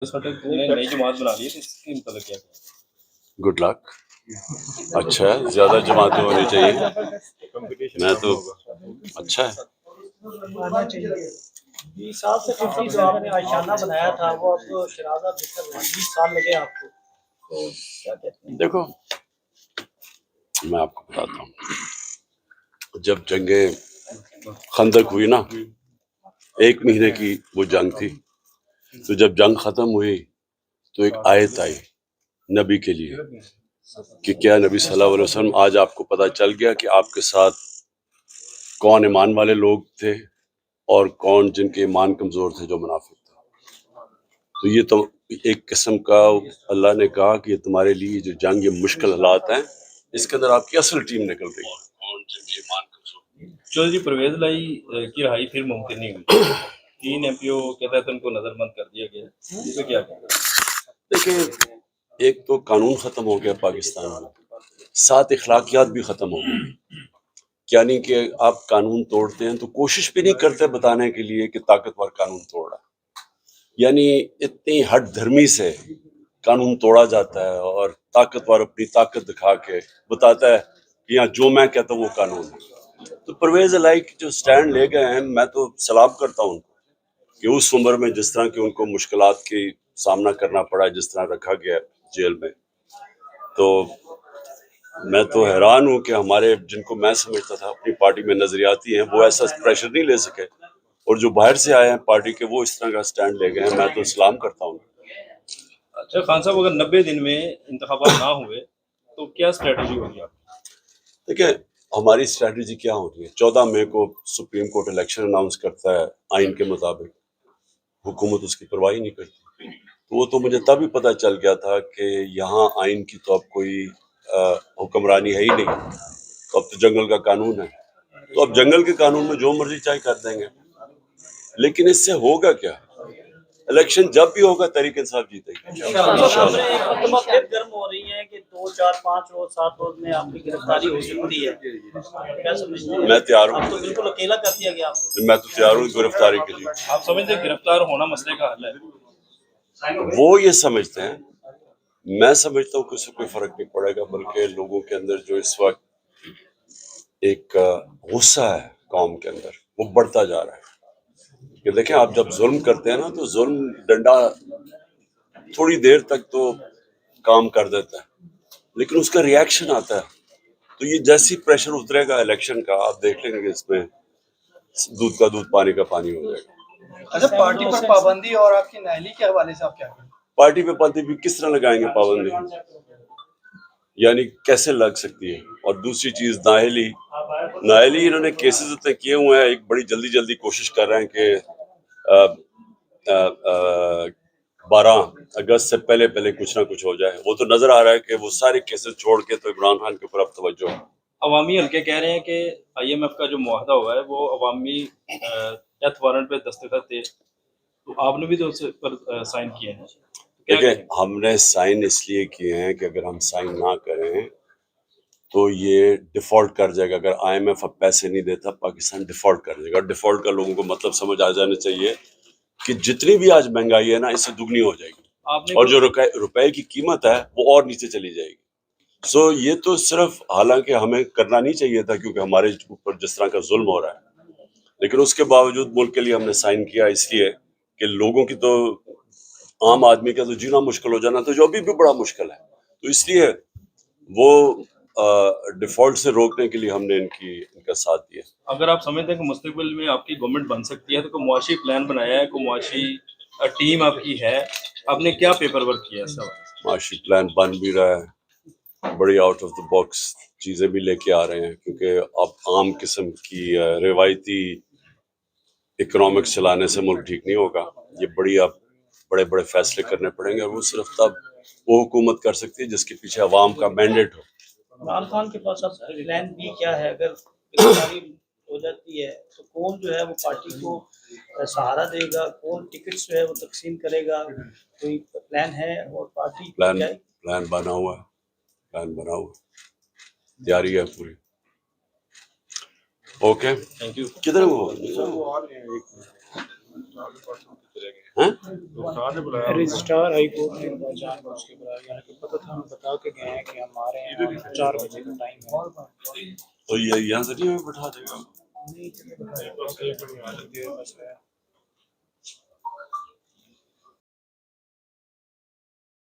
اس وقت نے نئی جماعت بنا لی ہے تو اس کے متعلق کیا کہیں؟ Good luck. اچھا ہے, زیادہ جماعتیں ہونی چاہیے. میں تو اچھا ہے. 20 سال سے 50 جو آپ نے آشیانہ بنایا تھا وہ اب شرازہ بکر 20 سال لگے آپ کو, تو کیا کہتے ہیں؟ دیکھو میں آپ کو بتاتا ہوں, جب جنگ خندق ہوئی نا, 1 مہینے کی وہ جنگ تھی, تو جب جنگ ختم ہوئی تو ایک آیت آئی نبی کے لیے کہ کیا نبی صلی اللہ علیہ وسلم آج آپ کو پتہ چل گیا کہ آپ کے ساتھ کون ایمان والے لوگ تھے اور کون جن کے ایمان کمزور تھے, جو منافق تھے. تو یہ تو ایک قسم کا اللہ نے کہا کہ یہ تمہارے لیے جو جنگ یہ مشکل حالات ہیں, اس کے اندر آپ کی اصل ٹیم نکل رہی ہے. چودھری پرویز لائی کی رہائی پھر ممکن نہیں ہوئی. 3 MP کے تحت ان کو نظر بند کر دیا گیا, اس پہ کیا کہنا؟ دیکھیں, ایک تو قانون ختم ہو گیا پاکستان میں, 7 اخلاقیات بھی ختم ہو گئی. یعنی کہ آپ قانون توڑتے ہیں تو کوشش بھی نہیں کرتے بتانے کے لیے کہ طاقتور قانون توڑ رہا ہے. یعنی اتنی ہٹ دھرمی سے قانون توڑا جاتا ہے اور طاقتور اپنی طاقت دکھا کے بتاتا ہے کہ یہاں جو میں کہتا ہوں وہ قانون ہے. تو پرویز الہی جو سٹینڈ لے گئے ہیں, میں تو سلام کرتا ہوں کہ اس عمر میں جس طرح کہ ان کو مشکلات کی سامنا کرنا پڑا, جس طرح رکھا گیا جیل میں, تو میں تو حیران ہوں کہ ہمارے جن کو میں سمجھتا تھا اپنی پارٹی میں نظریاتی ہیں, وہ ایسا پریشر نہیں لے سکے, اور جو باہر سے آئے ہیں پارٹی کے وہ اس طرح کا سٹینڈ لے گئے ہیں. میں تو سلام کرتا ہوں. اچھا خان صاحب, اگر 90 دن میں انتخابات نہ ہوئے تو کیا اسٹریٹجی ہوگی آپ کی؟ دیکھیں ہماری اسٹریٹجی کیا ہوتی ہے, 14 مئی کو سپریم کورٹ الیکشن اناؤنس کرتا ہے آئین کے مطابق, حکومت اس کی پرواہ نہیں کرتی. تو وہ تو مجھے تب ہی پتہ چل گیا تھا کہ یہاں آئین کی تو اب کوئی حکمرانی ہے ہی نہیں, تو اب تو جنگل کا قانون ہے. تو اب جنگل کے قانون میں جو مرضی چاہے کر دیں گے, لیکن اس سے ہوگا کیا؟ الیکشن جب بھی ہوگا تحریک انصاف جیتے گی انشاءاللہ. ایک مرتبہ پھر گرم ہو رہی ہیں کہ 2 4 5 روز 7 روز میں آپ کی گرفتاری ہو سکتی ہے, کیا سمجھتے ہیں؟ میں تیار ہوں, آپ تو بالکل اکیلا کر دیا گیا آپ کو. میں تو تیار ہوں گرفتاری کے لیے. آپ سمجھتے ہیں گرفتار ہونا مسئلے کا حل ہے؟ وہ یہ سمجھتے ہیں, میں سمجھتا ہوں کہ اس سے کوئی فرق نہیں پڑے گا, بلکہ لوگوں کے اندر جو اس وقت ایک غصہ ہے قوم کے اندر, وہ بڑھتا جا رہا ہے. کہ دیکھیں آپ جب ظلم کرتے ہیں نا, تو ظلم ڈنڈا تھوڑی دیر تک تو کام کر دیتا ہے, لیکن اس کا ریاکشن آتا ہے. تو یہ جیسی پریشر اترے گا الیکشن کا, آپ دیکھ لیں گے کہ اس میں دودھ کا دودھ پانی کا پانی ہو جائے گا. اچھا, پارٹی پر پابندی اور آپ کی نااہلی کے حوالے سے آپ کیا کہیں؟ پارٹی پہ پابندی بھی کس طرح لگائیں گے پابندی, یعنی کیسے لگ سکتی ہے؟ اور دوسری چیز نااہلی انہوں نے کیسز اتنے کیے ہوئے ہیں, ایک بڑی جلدی کوشش کر رہے ہیں کہ 12 اگست سے پہلے کچھ نہ کچھ ہو جائے. وہ تو نظر آ رہا ہے کہ وہ سارے کیسز چھوڑ کے تو عمران خان کے اوپر اب توجہ ہے. عوامی حلقے کہہ رہے ہیں کہ IMF کا جو معاہدہ ہوا ہے وہ عوامی ڈیتھ وارنٹ پہ دستخط تھے, تو آپ نے بھی تو اس پر سائن کیے ہیں. دیکھیں ہم نے سائن اس لیے کیے ہیں کہ اگر ہم سائن نہ کریں تو یہ ڈیفالٹ کر جائے گا. اگر IMF اب پیسے نہیں دیتا, پاکستان ڈیفالٹ کر جائے گا. ڈیفالٹ کا لوگوں کو مطلب سمجھ آ جانا چاہیے کہ جتنی بھی آج مہنگائی ہے نا, اس سے دگنی ہو جائے گی, اور جو روپے کی قیمت ہے وہ اور نیچے چلی جائے گی. سو یہ تو صرف, حالانکہ ہمیں کرنا نہیں چاہیے تھا کیونکہ ہمارے اوپر جس طرح کا ظلم ہو رہا ہے, لیکن اس کے باوجود ملک کے لیے ہم نے سائن کیا, اس لیے کہ لوگوں کی تو, عام آدمی کا تو جینا مشکل ہو جانا تو جو ابھی بھی بڑا مشکل ہے, تو اس لیے وہ ڈیفالٹ سے روکنے کے لیے ہم نے ان کا ساتھ دیا. اگر آپ سمجھتے ہیں کہ مستقبل میں آپ کی گورنمنٹ بن سکتی ہے تو کوئی معاشی پلان بنایا ہے, کوئی معاشی ٹیم آپ کی ہے, آپ نے کیا پیپر ورک کیا ہے؟ معاشی پلان بن بھی رہا ہے, بڑی آؤٹ آف دا باکس چیزیں بھی لے کے آ رہے ہیں, کیونکہ اب عام قسم کی روایتی اکنامکس چلانے سے ملک ٹھیک نہیں ہوگا. یہ بڑے بڑے فیصلے کرنے پڑیں گے, اور وہ صرف تب وہ حکومت کر سکتی ہے جس کے پیچھے عوام کا مینڈیٹ ہو. عمران خان کے پاس اب پلان بی کیا ہے؟ اگر گرفتاری ہو جاتی ہے تو کون جو ہے وہ پارٹی کو سہارا دے گا, کون ٹکٹس جو ہے وہ تقسیم کرے گا, کوئی پلان ہے؟ اور پارٹی پلان بنا ہوا ہے, تیاری ہے پوری. اوکے, کدھر وہ ہیں؟ رجسٹرار ہائی کورٹ نے جان بوجھ کے بلایا، یعنی کہ پتہ تھا ہم بتا کے گئے ہیں کہ ہمارے یہاں 4 بجے کا ٹائم ہے. تو یہ یہاں سے نہیں ہمیں بٹھا دے گا. نہیں